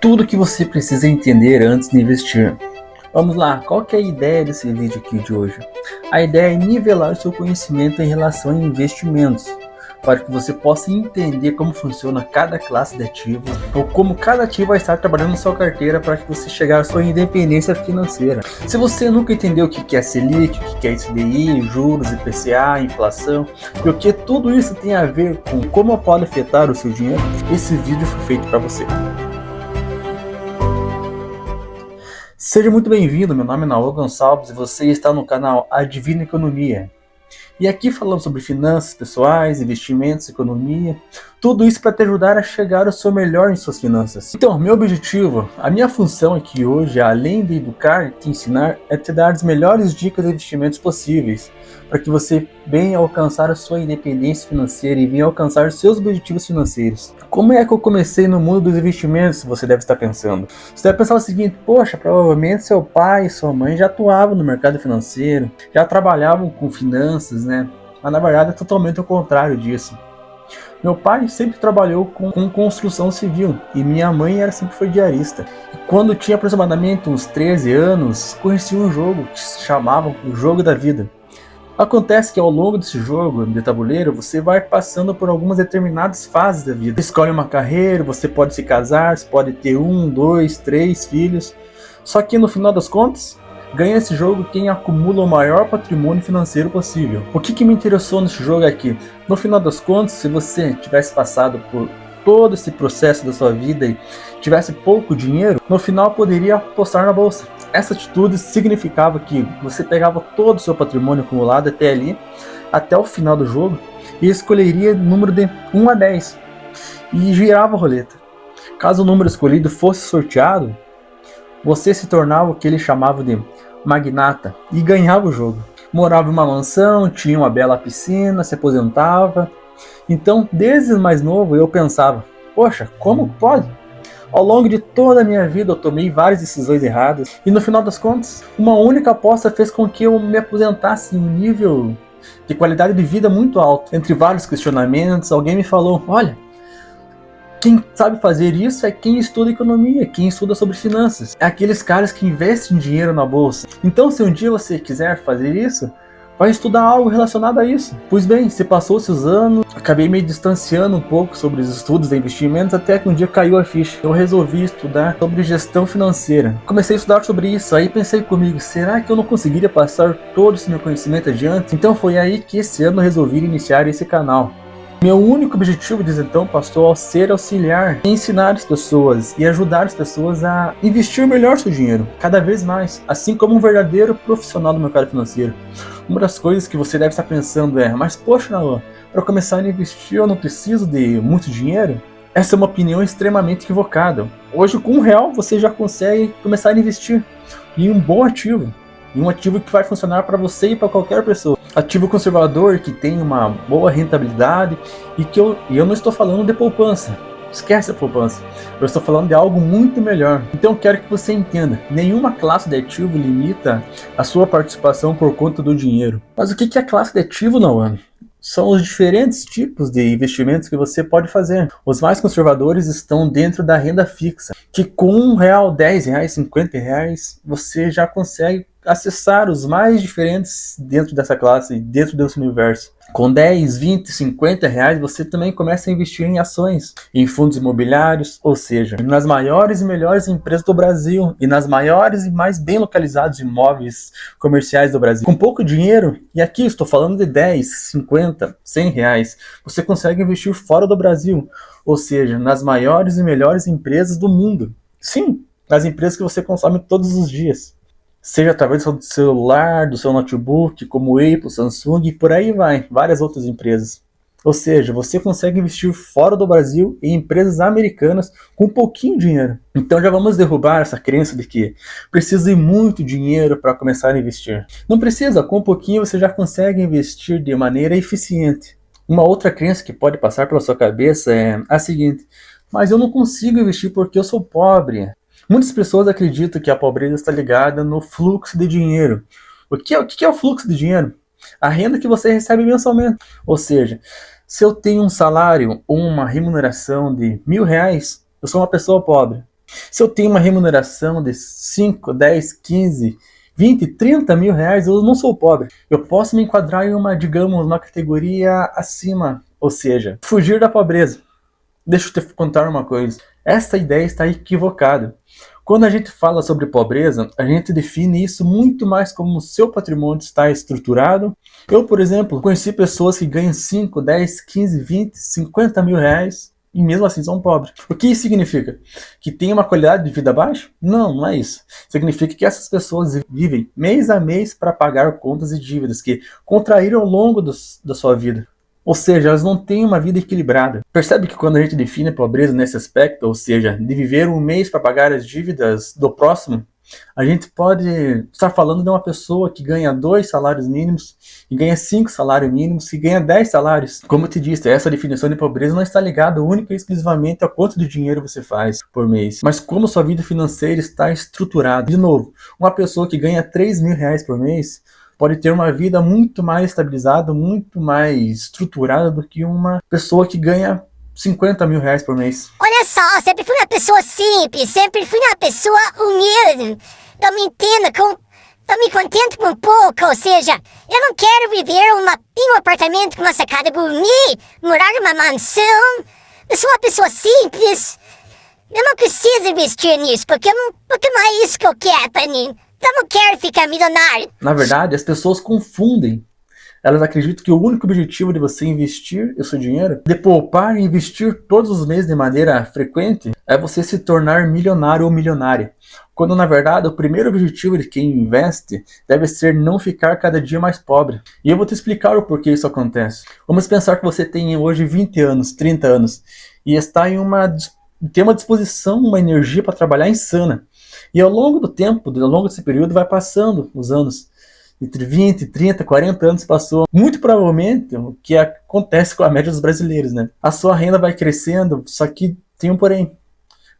Tudo que você precisa entender antes de investir. Vamos lá, qual que é a ideia desse vídeo aqui de hoje? A ideia é nivelar o seu conhecimento em relação a investimentos, para que você possa entender como funciona cada classe de ativo, ou como cada ativo vai estar trabalhando na sua carteira para que você chegar à sua independência financeira. Se você nunca entendeu o que é Selic, o que é CDI, juros, IPCA, inflação, e o que tudo isso tem a ver com como pode afetar o seu dinheiro, esse vídeo foi feito para você. Seja muito bem-vindo, meu nome é Naô Gonçalves e você está no canal Adivina Economia. E aqui falamos sobre finanças pessoais, investimentos, economia, tudo isso para te ajudar a chegar ao seu melhor em suas finanças. Então, meu objetivo, a minha função aqui hoje, além de educar e te ensinar, é te dar as melhores dicas de investimentos possíveis, para que você venha alcançar a sua independência financeira e venha alcançar seus objetivos financeiros. Como é que eu comecei no mundo dos investimentos, você deve estar pensando? Você deve pensar o seguinte: poxa, provavelmente seu pai e sua mãe já atuavam no mercado financeiro, já trabalhavam com finanças, né? Mas na verdade é totalmente o contrário disso. Meu pai sempre trabalhou com construção civil e minha mãe sempre foi diarista. E quando tinha aproximadamente uns 13 anos, conheci um jogo que se chamava o Jogo da Vida. Acontece que ao longo desse jogo de tabuleiro, você vai passando por algumas determinadas fases da vida. Você escolhe uma carreira, você pode se casar, você pode ter 1, 2, 3 filhos. Só que no final das contas, ganha esse jogo quem acumula o maior patrimônio financeiro possível. O que me interessou nesse jogo aqui? No final das contas, se você tivesse passado por todo esse processo da sua vida e tivesse pouco dinheiro, no final poderia apostar na bolsa. Essa atitude significava que você pegava todo o seu patrimônio acumulado até ali, até o final do jogo, e escolheria o número de 1 a 10 e girava a roleta. Caso o número escolhido fosse sorteado, você se tornava o que ele chamava de magnata e ganhava o jogo. Morava em uma mansão, tinha uma bela piscina, se aposentava. Então, desde mais novo, eu pensava: poxa, como pode? Ao longo de toda a minha vida, eu tomei várias decisões erradas. E no final das contas, uma única aposta fez com que eu me aposentasse em um nível de qualidade de vida muito alto. Entre vários questionamentos, alguém me falou: olha, quem sabe fazer isso é quem estuda economia, quem estuda sobre finanças. É aqueles caras que investem dinheiro na bolsa. Então, se um dia você quiser fazer isso, vai estudar algo relacionado a isso. Pois bem, se passou-se os anos, acabei me distanciando um pouco sobre os estudos de investimentos, até que um dia caiu a ficha. Eu resolvi estudar sobre gestão financeira. Comecei a estudar sobre isso, aí pensei comigo: será que eu não conseguiria passar todo esse meu conhecimento adiante? Então foi aí que esse ano eu resolvi iniciar esse canal. Meu único objetivo desde então passou a ser auxiliar, ensinar as pessoas e ajudar as pessoas a investir melhor seu dinheiro, cada vez mais, assim como um verdadeiro profissional do mercado financeiro. Uma das coisas que você deve estar pensando é: mas poxa, Naô, para começar a investir eu não preciso de muito dinheiro? Essa é uma opinião extremamente equivocada. Hoje com R$1 você já consegue começar a investir em um bom ativo. E um ativo que vai funcionar para você e para qualquer pessoa. Ativo conservador, que tem uma boa rentabilidade e que eu não estou falando de poupança. Esquece a poupança. Eu estou falando de algo muito melhor. Então eu quero que você entenda: nenhuma classe de ativo limita a sua participação por conta do dinheiro. Mas o que é classe de ativo, não? São os diferentes tipos de investimentos que você pode fazer. Os mais conservadores estão dentro da renda fixa, que com R$1, R$10, R$50, você já consegue acessar os mais diferentes dentro dessa classe, dentro desse universo. Com 10, 20, 50 reais, você também começa a investir em ações, em fundos imobiliários, ou seja, nas maiores e melhores empresas do Brasil e nas maiores e mais bem localizados imóveis comerciais do Brasil. Com pouco dinheiro, e aqui estou falando de 10, 50, 100 reais, você consegue investir fora do Brasil, ou seja, nas maiores e melhores empresas do mundo. Sim, nas empresas que você consome todos os dias. Seja através do seu celular, do seu notebook, como Apple, Samsung e por aí vai, várias outras empresas. Ou seja, você consegue investir fora do Brasil em empresas americanas com pouquinho dinheiro. Então já vamos derrubar essa crença de que precisa de muito dinheiro para começar a investir. Não precisa, com pouquinho você já consegue investir de maneira eficiente. Uma outra crença que pode passar pela sua cabeça é a seguinte: mas eu não consigo investir porque eu sou pobre. Muitas pessoas acreditam que a pobreza está ligada no fluxo de dinheiro. O que é o fluxo de dinheiro? A renda que você recebe mensalmente. Ou seja, se eu tenho um salário ou uma remuneração de R$1.000, eu sou uma pessoa pobre. Se eu tenho uma remuneração de 5, 10, 15, 20, 30 mil reais, eu não sou pobre. Eu posso me enquadrar em uma, digamos, uma categoria acima, ou seja, fugir da pobreza. Deixa eu te contar uma coisa. Essa ideia está equivocada. Quando a gente fala sobre pobreza, a gente define isso muito mais como o seu patrimônio está estruturado. Eu, por exemplo, conheci pessoas que ganham 5, 10, 15, 20, 50 mil reais e mesmo assim são pobres. O que isso significa? Que tem uma qualidade de vida baixa? Não, não é isso. Significa que essas pessoas vivem mês a mês para pagar contas e dívidas que contraíram ao longo da sua vida. Ou seja, elas não têm uma vida equilibrada. Percebe que quando a gente define a pobreza nesse aspecto, ou seja, de viver um mês para pagar as dívidas do próximo, a gente pode estar falando de uma pessoa que ganha 2 salários mínimos, que ganha 5 salários mínimos, que ganha 10 salários. Como eu te disse, essa definição de pobreza não está ligada única e exclusivamente a quanto de dinheiro você faz por mês, mas como sua vida financeira está estruturada. De novo, uma pessoa que ganha 3 mil reais por mês pode ter uma vida muito mais estabilizada, muito mais estruturada do que uma pessoa que ganha 50 mil reais por mês. Olha só, sempre fui uma pessoa simples, sempre fui uma pessoa humilde. Eu me entendo eu me contento com pouco, ou seja, eu não quero viver em um apartamento com uma sacada bonita, morar numa mansão. Eu sou uma pessoa simples. Eu não preciso investir nisso, porque não é isso que eu quero pra mim. Eu não quero ficar milionário. Na verdade, as pessoas confundem. Elas acreditam que o único objetivo de você investir o seu dinheiro, de poupar e investir todos os meses de maneira frequente, é você se tornar milionário ou milionária. Quando, na verdade, o primeiro objetivo de quem investe deve ser não ficar cada dia mais pobre. E eu vou te explicar o porquê isso acontece. Vamos pensar que você tem hoje 20 anos, 30 anos, e está tem uma disposição, uma energia para trabalhar insana. E ao longo do tempo, ao longo desse período, vai passando os anos. Entre 20, 30, 40 anos passou. Muito provavelmente o que acontece com a média dos brasileiros, né? A sua renda vai crescendo, só que tem um porém.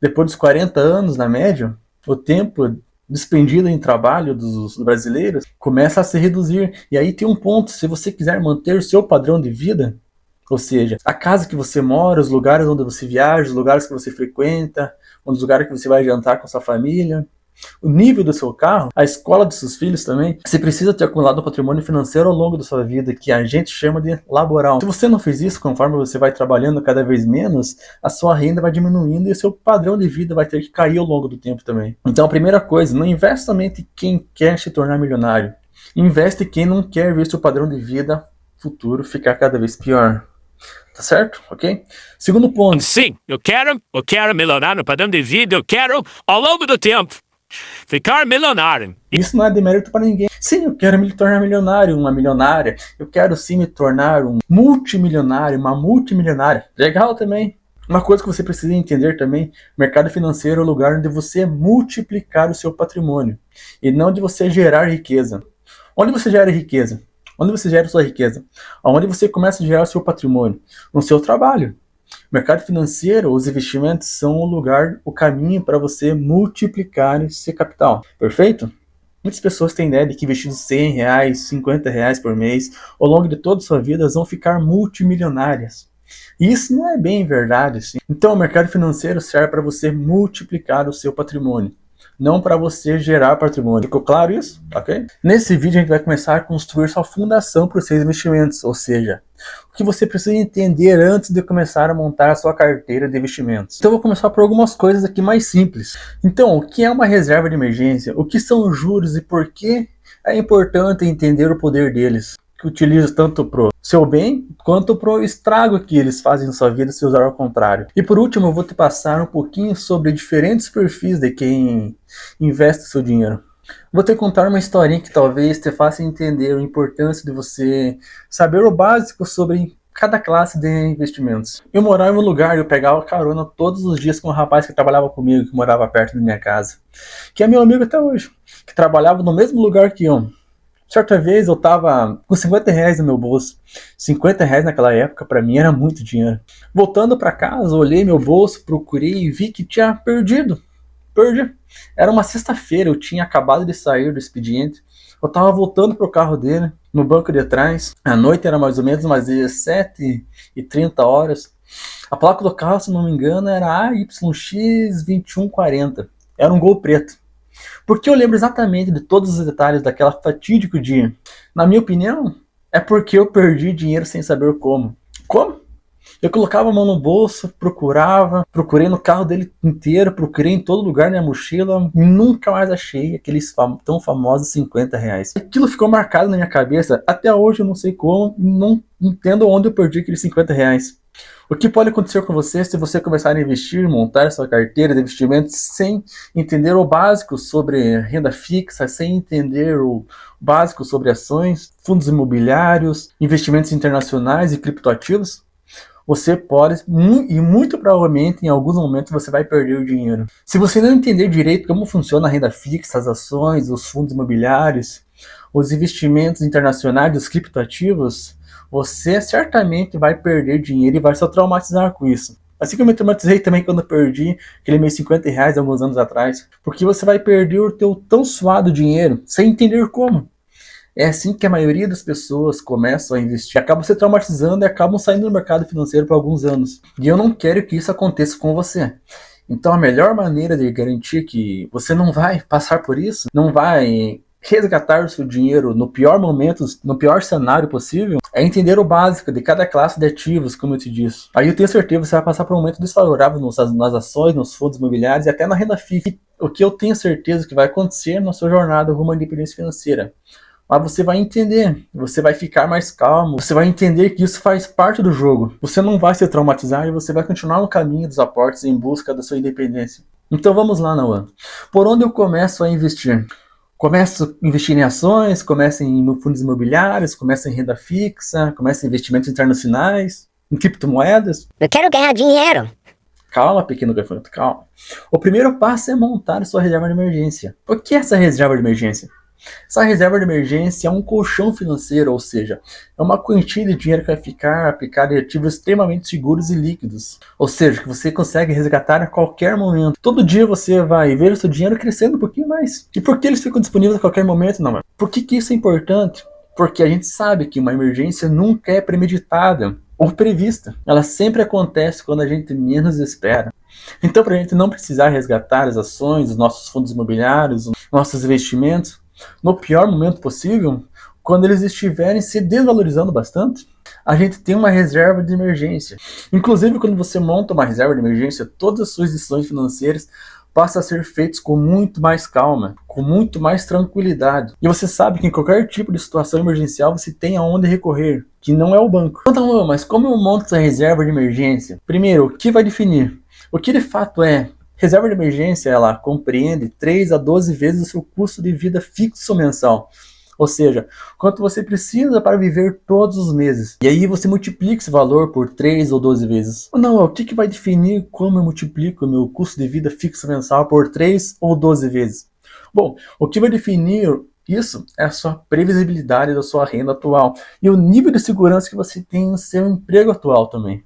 Depois dos 40 anos, na média, o tempo despendido em trabalho dos brasileiros começa a se reduzir. E aí tem um ponto, se você quiser manter o seu padrão de vida, ou seja, a casa que você mora, os lugares onde você viaja, os lugares que você frequenta, os lugares que você vai jantar com sua família, o nível do seu carro, a escola dos seus filhos também, você precisa ter acumulado um patrimônio financeiro ao longo da sua vida, que a gente chama de laboral. Se você não fez isso, conforme você vai trabalhando cada vez menos, a sua renda vai diminuindo e o seu padrão de vida vai ter que cair ao longo do tempo também. Então a primeira coisa, não investe somente quem quer se tornar milionário. Investe quem não quer ver seu padrão de vida futuro ficar cada vez pior. Tá certo? Ok? Segundo ponto. Sim, eu quero melhorar no padrão de vida, eu quero, ao longo do tempo, ficar milionário. Isso não é demérito para ninguém. Sim, eu quero me tornar milionário, uma milionária. Eu quero sim me tornar um multimilionário, uma multimilionária. Legal também. Uma coisa que você precisa entender também, mercado financeiro é o lugar onde você multiplicar o seu patrimônio e não de você gerar riqueza. Onde você gera riqueza? Onde você gera sua riqueza? Onde você começa a gerar o seu patrimônio? No seu trabalho. O mercado financeiro, os investimentos são o lugar, o caminho para você multiplicar esse capital. Perfeito? Muitas pessoas têm ideia de que investindo 100 reais, 50 reais por mês, ao longo de toda a sua vida, elas vão ficar multimilionárias. E isso não é bem verdade, assim. Então o mercado financeiro serve para você multiplicar o seu patrimônio, não para você gerar patrimônio. Ficou claro isso? Ok? Nesse vídeo a gente vai começar a construir sua fundação para os seus investimentos, ou seja, o que você precisa entender antes de começar a montar a sua carteira de investimentos. Então eu vou começar por algumas coisas aqui mais simples. Então, o que é uma reserva de emergência? O que são os juros e por que é importante entender o poder deles? Que utiliza tanto pro seu bem, quanto pro estrago que eles fazem na sua vida se usar ao contrário. E por último, eu vou te passar um pouquinho sobre diferentes perfis de quem investe seu dinheiro. Vou te contar uma historinha que talvez te faça entender a importância de você saber o básico sobre cada classe de investimentos. Eu morava em um lugar e eu pegava carona todos os dias com um rapaz que trabalhava comigo, que morava perto da minha casa, que é meu amigo até hoje, que trabalhava no mesmo lugar que eu. Certa vez eu tava com 50 reais no meu bolso. 50 reais naquela época pra mim era muito dinheiro. Voltando pra casa, olhei meu bolso, procurei e vi que tinha perdido. Perdi. Era uma sexta-feira, eu tinha acabado de sair do expediente. Eu tava voltando pro carro dele, no banco de trás. A noite era mais ou menos umas 17h30. A placa do carro, se não me engano, era AYX2140. Era um Gol preto. Porque eu lembro exatamente de todos os detalhes daquela fatídico dia. Na minha opinião, é porque eu perdi dinheiro sem saber como. Como? Eu colocava a mão no bolso, procurei no carro dele inteiro, procurei em todo lugar na minha mochila, nunca mais achei aqueles tão famosos R$ 50. Aquilo ficou marcado na minha cabeça, até hoje eu não sei como, não entendo onde eu perdi aqueles R$ 50. O que pode acontecer com você se você começar a investir, montar sua carteira de investimentos sem entender o básico sobre renda fixa, sem entender o básico sobre ações, fundos imobiliários, investimentos internacionais e criptoativos? Você pode, e muito provavelmente em alguns momentos você vai perder o dinheiro. Se você não entender direito como funciona a renda fixa, as ações, os fundos imobiliários, os investimentos internacionais, os criptoativos, você certamente vai perder dinheiro e vai se traumatizar com isso. Assim que eu me traumatizei também quando eu perdi aquele meus R$ 50 alguns anos atrás. Porque você vai perder o teu tão suado dinheiro sem entender como. É assim que a maioria das pessoas começam a investir, acabam se traumatizando e acabam saindo do mercado financeiro por alguns anos. E eu não quero que isso aconteça com você. Então a melhor maneira de garantir que você não vai passar por isso, não vai resgatar o seu dinheiro no pior momento, no pior cenário possível, é entender o básico de cada classe de ativos, como eu te disse. Aí eu tenho certeza que você vai passar por um momento desfavorável nas ações, nos fundos imobiliários e até na renda fixa. O que eu tenho certeza que vai acontecer na sua jornada rumo à independência financeira. Mas você vai entender, você vai ficar mais calmo, você vai entender que isso faz parte do jogo. Você não vai se traumatizar e você vai continuar no caminho dos aportes em busca da sua independência. Então vamos lá, Nauan. Por onde eu começo a investir? Começo a investir em ações, começo em fundos imobiliários, começo em renda fixa, começo em investimentos internacionais, em criptomoedas. Eu quero ganhar dinheiro. Calma, pequeno gafanhoto, calma. O primeiro passo é montar a sua reserva de emergência. O que é essa reserva de emergência? Essa reserva de emergência é um colchão financeiro, ou seja, é uma quantia de dinheiro que vai ficar aplicada em ativos extremamente seguros e líquidos. Ou seja, que você consegue resgatar a qualquer momento. Todo dia você vai ver o seu dinheiro crescendo um pouquinho mais. E por que eles ficam disponíveis a qualquer momento, não? Por que isso é importante? Porque a gente sabe que uma emergência nunca é premeditada ou prevista. Ela sempre acontece quando a gente menos espera. Então, para a gente não precisar resgatar as ações, os nossos fundos imobiliários, os nossos investimentos, no pior momento possível, quando eles estiverem se desvalorizando bastante, a gente tem uma reserva de emergência. Inclusive, quando você monta uma reserva de emergência, todas as suas decisões financeiras passam a ser feitas com muito mais calma, com muito mais tranquilidade. E você sabe que em qualquer tipo de situação emergencial você tem aonde recorrer, que não é o banco. Então, mas como eu monto essa reserva de emergência? Primeiro, o que vai definir? O que de fato é? Reserva de emergência, ela compreende 3 a 12 vezes o seu custo de vida fixo mensal. Ou seja, quanto você precisa para viver todos os meses. E aí você multiplica esse valor por 3 ou 12 vezes. Não, o que vai definir como eu multiplico o meu custo de vida fixo mensal por 3 ou 12 vezes? Bom, o que vai definir isso é a sua previsibilidade da sua renda atual e o nível de segurança que você tem no seu emprego atual também.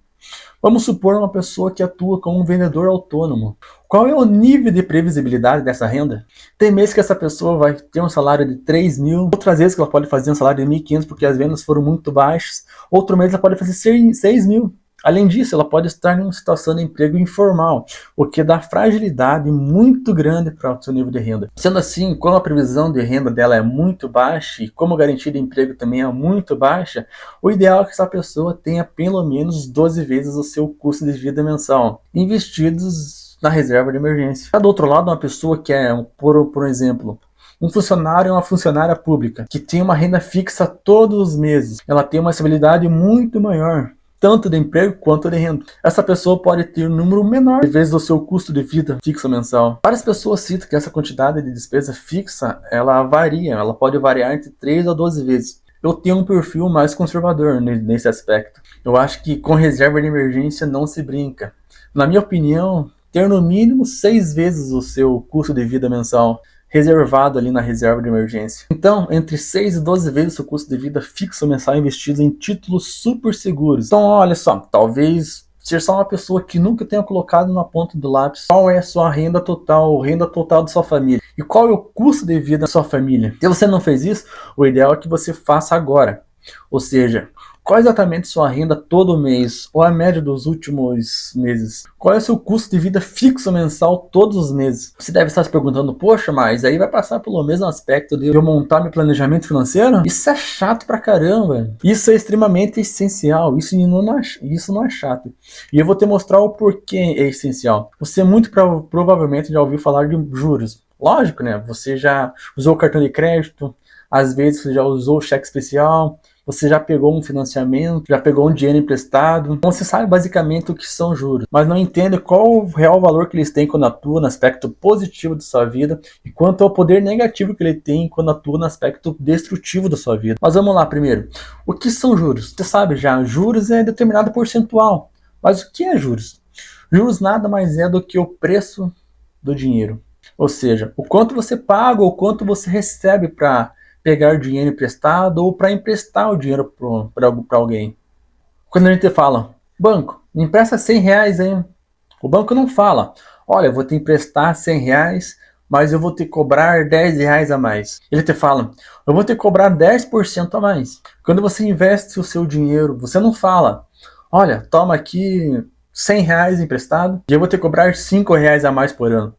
Vamos supor uma pessoa que atua como um vendedor autônomo. Qual é o nível de previsibilidade dessa renda? Tem mês que essa pessoa vai ter um salário de 3 mil, outras vezes que ela pode fazer um salário de 1.500 porque as vendas foram muito baixas, outro mês ela pode fazer 6 mil. Além disso, ela pode estar em uma situação de emprego informal, o que dá fragilidade muito grande para o seu nível de renda. Sendo assim, como a previsão de renda dela é muito baixa e como a garantia de emprego também é muito baixa, o ideal é que essa pessoa tenha pelo menos 12 vezes o seu custo de vida mensal investidos na reserva de emergência. Do outro lado, uma pessoa que é, por exemplo, um funcionário ou uma funcionária pública, que tem uma renda fixa todos os meses, ela tem uma estabilidade muito maior, tanto de emprego quanto de renda. Essa pessoa pode ter um número menor de vezes do seu custo de vida fixo mensal. Várias pessoas citam que essa quantidade de despesa fixa, ela varia, ela pode variar entre 3 a 12 vezes. Eu tenho um perfil mais conservador nesse aspecto. Eu acho que com reserva de emergência não se brinca. Na minha opinião, ter no mínimo 6 vezes o seu custo de vida mensal reservado ali na reserva de emergência. Então, entre 6 e 12 vezes o custo de vida fixo mensal investido em títulos super seguros. Então, olha só, talvez ser só uma pessoa que nunca tenha colocado na ponta do lápis qual é a sua renda total da sua família e qual é o custo de vida da sua família. Se você não fez isso, o ideal é que você faça agora. Ou seja, Qual é exatamente sua renda todo mês, ou a média dos últimos meses? Qual é o seu custo de vida fixo mensal todos os meses? Você deve estar se perguntando, poxa, mas aí vai passar pelo mesmo aspecto de eu montar meu planejamento financeiro? Isso é chato pra caramba. Isso é extremamente essencial, isso não é chato. E eu vou te mostrar o porquê é essencial. Você muito provavelmente já ouviu falar de juros. Lógico, né? Você já usou o cartão de crédito, às vezes você já usou o cheque especial, você já pegou um financiamento, já pegou um dinheiro emprestado. Então você sabe basicamente o que são juros, mas não entende qual o real valor que eles têm quando atuam no aspecto positivo de sua vida e quanto ao poder negativo que ele tem quando atua no aspecto destrutivo da sua vida. Mas vamos lá primeiro. O que são juros? Você sabe já, juros é determinado percentual. Mas o que é juros? Juros nada mais é do que o preço do dinheiro. Ou seja, o quanto você paga ou quanto você recebe para pegar dinheiro emprestado ou para emprestar o dinheiro para alguém. Quando a gente fala, banco, me empresta 100 reais, hein? O banco não fala, olha, eu vou te emprestar 100 reais, mas eu vou te cobrar 10 reais a mais. Ele te fala, eu vou te cobrar 10% a mais. Quando você investe o seu dinheiro, você não fala, olha, toma aqui 100 reais emprestado e eu vou te cobrar 5 reais a mais por ano.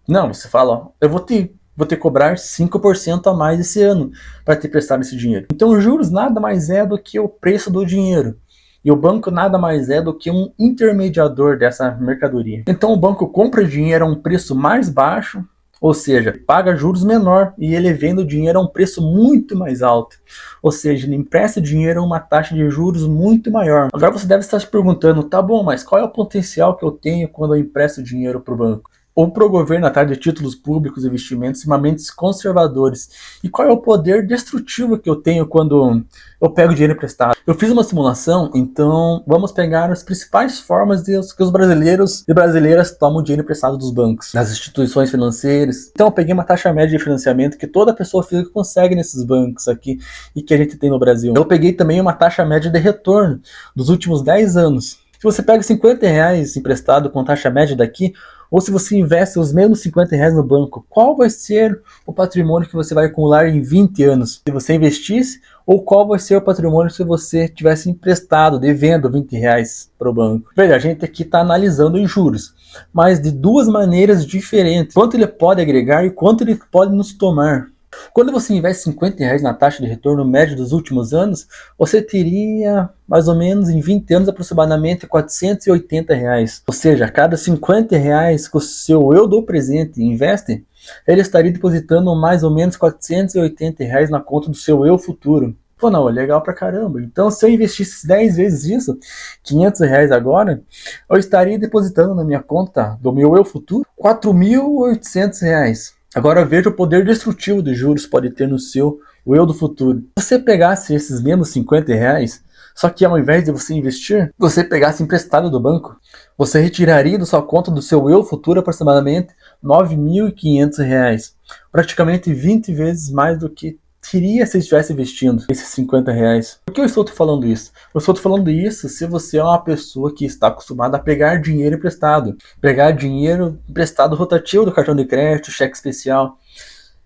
Não, você fala, ó, eu vou te cobrar 5% a mais esse ano para te prestar esse dinheiro. Então, os juros nada mais é do que o preço do dinheiro. E o banco nada mais é do que um intermediador dessa mercadoria. Então, o banco compra dinheiro a um preço mais baixo, ou seja, paga juros menor e ele vende o dinheiro a um preço muito mais alto. Ou seja, ele empresta dinheiro a uma taxa de juros muito maior. Agora você deve estar se perguntando, tá bom, mas qual é o potencial que eu tenho quando eu empresto dinheiro para o banco? Ou para o governo atrás de títulos públicos e investimentos extremamente conservadores? E qual é o poder destrutivo que eu tenho quando eu pego dinheiro emprestado? Eu fiz uma simulação, então vamos pegar as principais formas que os brasileiros e brasileiras tomam dinheiro emprestado dos bancos, das instituições financeiras. Então eu peguei uma taxa média de financiamento que toda pessoa física consegue nesses bancos aqui e que a gente tem no Brasil. Eu peguei também uma taxa média de retorno dos últimos 10 anos. Se você pega 50 reais emprestado com taxa média daqui, ou se você investe os mesmos 50 reais no banco, qual vai ser o patrimônio que você vai acumular em 20 anos se você investisse? Ou qual vai ser o patrimônio se você tivesse emprestado, devendo 20 reais para o banco? Veja, a gente aqui está analisando os juros, mas de duas maneiras diferentes. Quanto ele pode agregar e quanto ele pode nos tomar. Quando você investe 50 reais na taxa de retorno médio dos últimos anos, você teria mais ou menos em 20 anos aproximadamente 480 reais. Ou seja, a cada 50 reais que o seu eu do presente investe, ele estaria depositando mais ou menos 480 reais na conta do seu eu futuro. Pô, não, é legal pra caramba. Então, se eu investisse 10 vezes isso, 500 reais agora, eu estaria depositando na minha conta do meu eu futuro 4.800 reais. Agora veja o poder destrutivo dos juros pode ter no seu eu do futuro. Se você pegasse esses mesmos 50 reais, só que ao invés de você investir, você pegasse emprestado do banco, você retiraria da sua conta do seu eu futuro aproximadamente 9.500 reais. Praticamente 20 vezes mais do que teria se estivesse investindo esses 50 reais. Por que eu estou te falando isso? Eu estou te falando isso se você é uma pessoa que está acostumada a pegar dinheiro emprestado. Pegar dinheiro emprestado rotativo do cartão de crédito, cheque especial.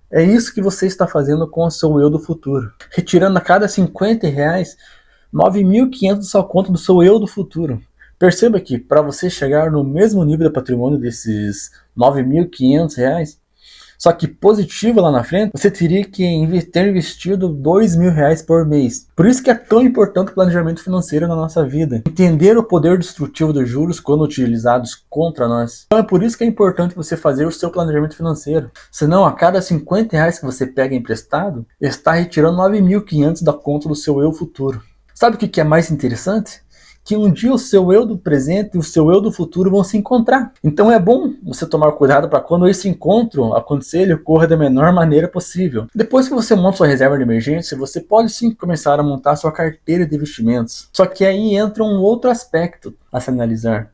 É isso que você está fazendo com o seu eu do futuro. Retirando a cada 50 reais, 9.500 da sua conta do seu eu do futuro. Perceba que para você chegar no mesmo nível de patrimônio desses 9.500 reais, só que positivo lá na frente, você teria que ter investido 2.000 reais por mês. Por isso que é tão importante o planejamento financeiro na nossa vida. Entender o poder destrutivo dos juros quando utilizados contra nós. Então é por isso que é importante você fazer o seu planejamento financeiro. Senão, a cada 50 reais que você pega emprestado, está retirando 9.500 da conta do seu eu futuro. Sabe o que é mais interessante? Que um dia o seu eu do presente e o seu eu do futuro vão se encontrar. Então é bom você tomar cuidado para quando esse encontro acontecer, ele ocorra da menor maneira possível. Depois que você monta sua reserva de emergência, você pode sim começar a montar sua carteira de investimentos. Só que aí entra um outro aspecto a se analisar.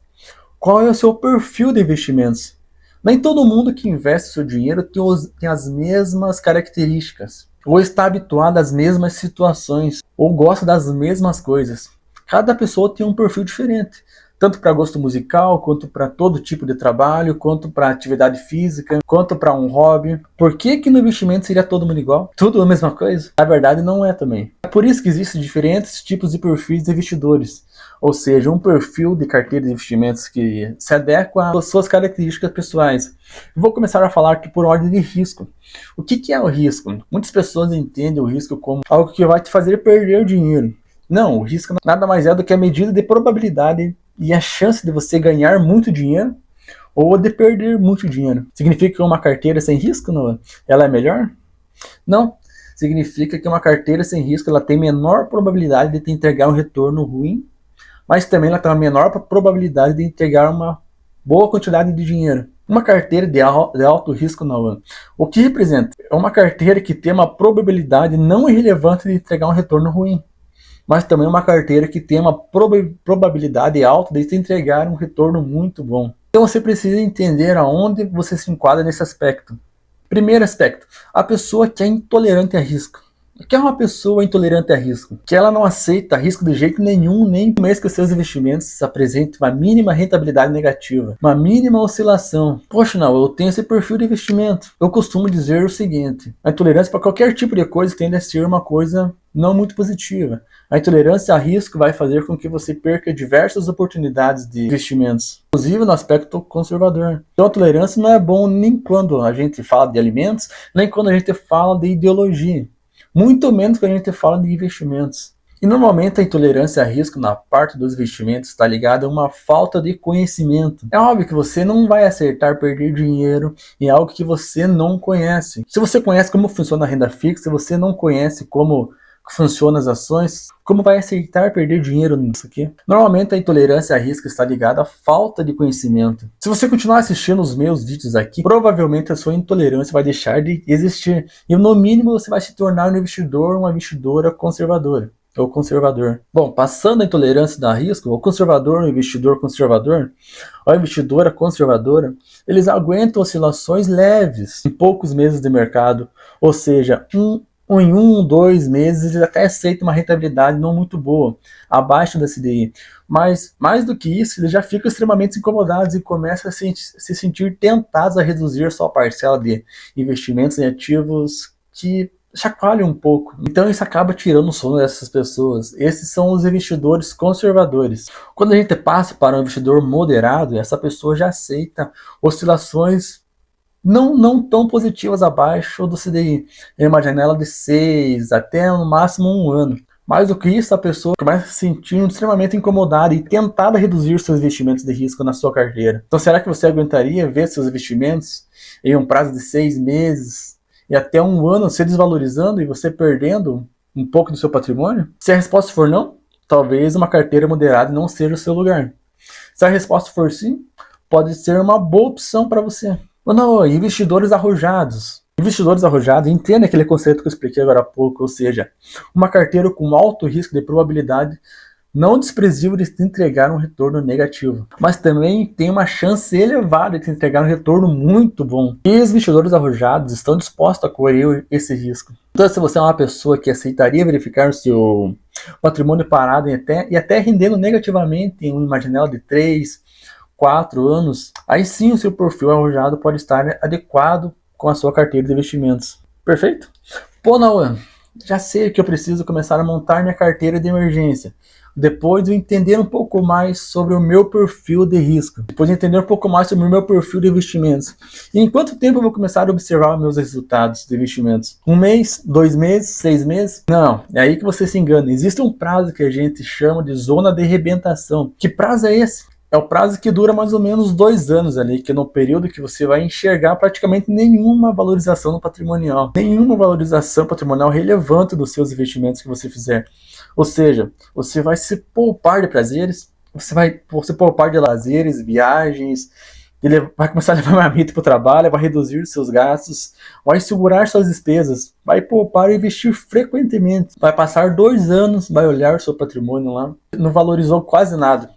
Qual é o seu perfil de investimentos? Nem todo mundo que investe seu dinheiro tem as mesmas características, ou está habituado às mesmas situações, ou gosta das mesmas coisas. Cada pessoa tem um perfil diferente. tanto para gosto musical, quanto para todo tipo de trabalho, quanto para atividade física, quanto para um hobby. Por que no investimento seria todo mundo igual? Tudo a mesma coisa? Na verdade não é também. É por isso que existem diferentes tipos de perfis de investidores, ou seja, um perfil de carteira de investimentos que se adequa às suas características pessoais. Eu vou começar a falar aqui por ordem de risco. O que é o risco? Muitas pessoas entendem o risco como algo que vai te fazer perder dinheiro. Não, o risco nada mais é do que a medida de probabilidade e a chance de você ganhar muito dinheiro ou de perder muito dinheiro. Significa que uma carteira sem risco ela é melhor? Não. Significa que uma carteira sem risco ela tem menor probabilidade de te entregar um retorno ruim, mas também ela tem uma menor probabilidade de entregar uma boa quantidade de dinheiro. Uma carteira de alto risco não. O que representa? É uma carteira que tem uma probabilidade não irrelevante de entregar um retorno ruim, mas também uma carteira que tem uma probabilidade alta de te entregar um retorno muito bom. Então você precisa entender aonde você se enquadra nesse aspecto. Primeiro aspecto, a pessoa que é intolerante a risco. O que é uma pessoa intolerante a risco? Que ela não aceita risco de jeito nenhum, nem por mês que os seus investimentos apresentem uma mínima rentabilidade negativa, uma mínima oscilação. Poxa, não, eu tenho esse perfil de investimento. Eu costumo dizer o seguinte: a intolerância para qualquer tipo de coisa tende a ser uma coisa não muito positiva. A intolerância a risco vai fazer com que você perca diversas oportunidades de investimentos, inclusive no aspecto conservador. Então a tolerância não é bom nem quando a gente fala de alimentos, nem quando a gente fala de ideologia. Muito menos quando a gente fala de investimentos. E normalmente a intolerância a risco na parte dos investimentos está ligada a uma falta de conhecimento. É óbvio que você não vai acertar perder dinheiro em algo que você não conhece. Se você conhece como funciona a renda fixa, se você não conhece como funcionam as ações, como vai aceitar perder dinheiro nisso aqui? Normalmente a intolerância a risco está ligada à falta de conhecimento. Se você continuar assistindo os meus vídeos aqui, provavelmente a sua intolerância vai deixar de existir. E no mínimo você vai se tornar um investidor, uma investidora conservadora. Ou conservador. Bom, passando a intolerância a risco, o conservador, o investidor conservador, ou a investidora conservadora, eles aguentam oscilações leves em poucos meses de mercado, ou seja, em 2 meses eles até aceitam uma rentabilidade não muito boa, abaixo da CDI. Mas, mais do que isso, eles já ficam extremamente incomodados e começam a se sentir tentados a reduzir sua parcela de investimentos em ativos que chacoalham um pouco. Então isso acaba tirando o sono dessas pessoas. Esses são os investidores conservadores. Quando a gente passa para um investidor moderado, essa pessoa já aceita oscilações não tão positivas abaixo do CDI, em uma janela de 6 até no máximo 1 ano. Mais do que isso, a pessoa começa a se sentir extremamente incomodada e tentada a reduzir seus investimentos de risco na sua carteira. Então será que você aguentaria ver seus investimentos em um prazo de 6 meses e até 1 ano se desvalorizando e você perdendo um pouco do seu patrimônio? Se a resposta for não, talvez uma carteira moderada não seja o seu lugar. Se a resposta for sim, pode ser uma boa opção para você. Não, investidores arrojados. Investidores arrojados, entenda aquele conceito que eu expliquei agora há pouco, ou seja, uma carteira com alto risco de probabilidade não desprezível de te entregar um retorno negativo, mas também tem uma chance elevada de te entregar um retorno muito bom. E os investidores arrojados estão dispostos a correr esse risco. Então, se você é uma pessoa que aceitaria verificar o seu patrimônio parado e até rendendo negativamente em uma janela de 3, 4 anos, aí sim o seu perfil arrojado pode estar adequado com a sua carteira de investimentos. Perfeito? Pô, Nauan, já sei que eu preciso começar a montar minha carteira de emergência. Depois de entender um pouco mais sobre o meu perfil de risco. Depois de entender um pouco mais sobre o meu perfil de investimentos. E em quanto tempo eu vou começar a observar meus resultados de investimentos? 1 mês? 2 meses? 6 meses? Não, é aí que você se engana. Existe um prazo que a gente chama de zona de arrebentação. Que prazo é esse? É o prazo que dura mais ou menos 2 anos ali, que é no período que você vai enxergar praticamente nenhuma valorização no patrimonial. Nenhuma valorização patrimonial relevante dos seus investimentos que você fizer. Ou seja, você vai se poupar de prazeres, você vai se poupar de lazeres, viagens, ele vai começar a levar marmita para o trabalho, vai reduzir seus gastos, vai segurar suas despesas, vai poupar e investir frequentemente. Vai passar 2 anos, vai olhar o seu patrimônio lá, não valorizou quase nada.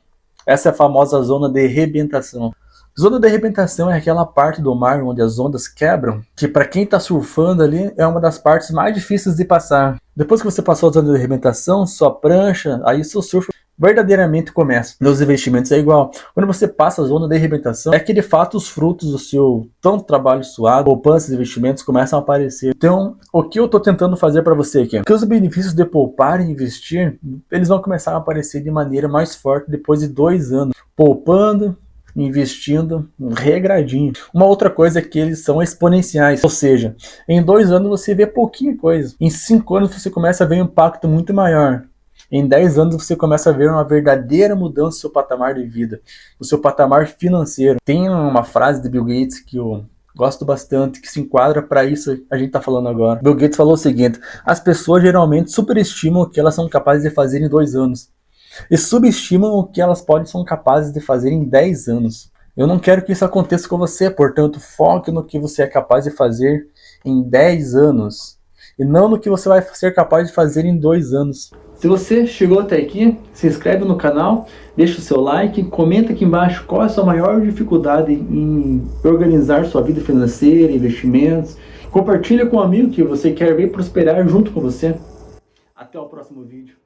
Essa é a famosa zona de arrebentação. Zona de arrebentação é aquela parte do mar onde as ondas quebram, que para quem está surfando ali é uma das partes mais difíceis de passar. Depois que você passou a zona de arrebentação, sua prancha, aí seu surf verdadeiramente começa. Nos investimentos é igual. Quando você passa a zona de arrebentação, é que de fato os frutos do seu tanto trabalho suado, poupanças e investimentos começam a aparecer. Então, o que eu estou tentando fazer para você aqui? Que os benefícios de poupar e investir, eles vão começar a aparecer de maneira mais forte depois de 2 anos. Poupando, investindo regradinho. Uma outra coisa é que eles são exponenciais, ou seja, em 2 anos você vê pouquinha coisa. Em 5 anos você começa a ver um impacto muito maior. Em 10 anos você começa a ver uma verdadeira mudança no seu patamar de vida, no seu patamar financeiro. Tem uma frase de Bill Gates que eu gosto bastante, que se enquadra para isso que a gente está falando agora. Bill Gates falou o seguinte: as pessoas geralmente superestimam o que elas são capazes de fazer em 2 anos e subestimam o que elas são capazes de fazer em 10 anos. Eu não quero que isso aconteça com você, portanto, foque no que você é capaz de fazer em 10 anos e não no que você vai ser capaz de fazer em 2 anos. Se você chegou até aqui, se inscreve no canal, deixa o seu like, comenta aqui embaixo qual é a sua maior dificuldade em organizar sua vida financeira, investimentos. Compartilha com um amigo que você quer ver prosperar junto com você. Até o próximo vídeo.